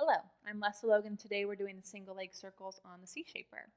Hello, I'm Lesley Logan. Today we're doing the single leg circles on the C shaper.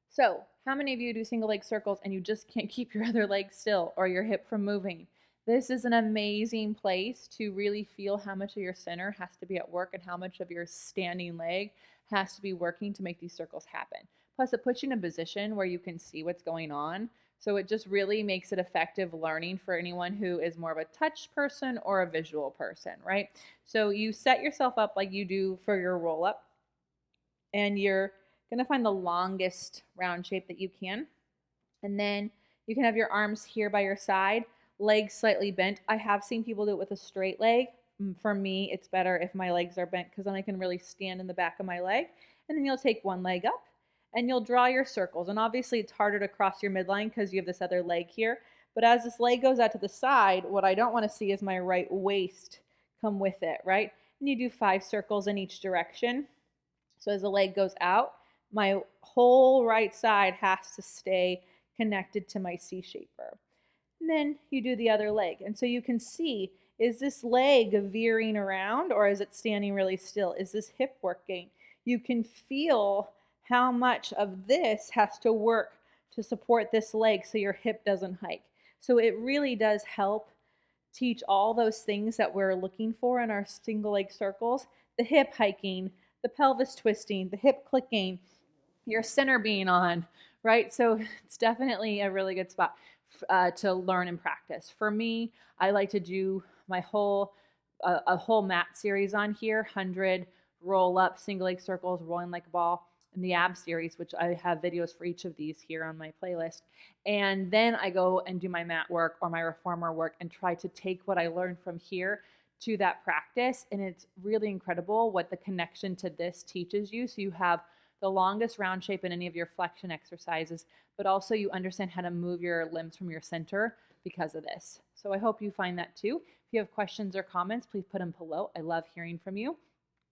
So, how many of you do single leg circles and you just can't keep your other leg still or your hip from moving? This is an amazing place to really feel how much of your center has to be at work and how much of your standing leg has to be working to make these circles happen. Plus, it puts you in a position where you can see what's going on. So it just really makes it effective learning for anyone who is more of a touch person or a visual person, right? So you set yourself up like you do for your roll up, and you're going to find the longest round shape that you can. And then you can have your arms here by your side, legs slightly bent. I have seen people do it with a straight leg. For me, it's better if my legs are bent because then I can really stand in the back of my leg. And then you'll take one leg up and you'll draw your circles. And obviously it's harder to cross your midline because you have this other leg here. But as this leg goes out to the side, what I don't want to see is my right waist come with it, right? And you do 5 circles in each direction. So as the leg goes out, my whole right side has to stay connected to my C shaper. And then you do the other leg. And so you can see, is this leg veering around or is it standing really still? Is this hip working? You can feel how much of this has to work to support this leg so your hip doesn't hike. So it really does help teach all those things that we're looking for in our single leg circles: the hip hiking, the pelvis twisting, the hip clicking, your center being on, right? So it's definitely a really good spot to learn and practice. For me, I like to do my whole a whole mat series on here: 100 roll up single leg circles, rolling like a ball, and the ab series, which I have videos for each of these here on my playlist. And then I go and do my mat work or my reformer work and try to take what I learned from here to that practice. And it's really incredible what the connection to this teaches you. So you have the longest round shape in any of your flexion exercises, but also you understand how to move your limbs from your center because of this. So I hope you find that too. If you have questions or comments, please put them below. I love hearing from you.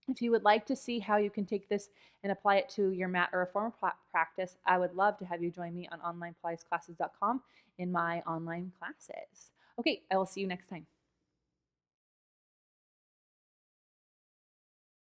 If you would like to see how you can take this and apply it to your mat or reformer practice, I would love to have you join me on onlinepilatesclasses.com in my online classes. Okay, I will see you next time.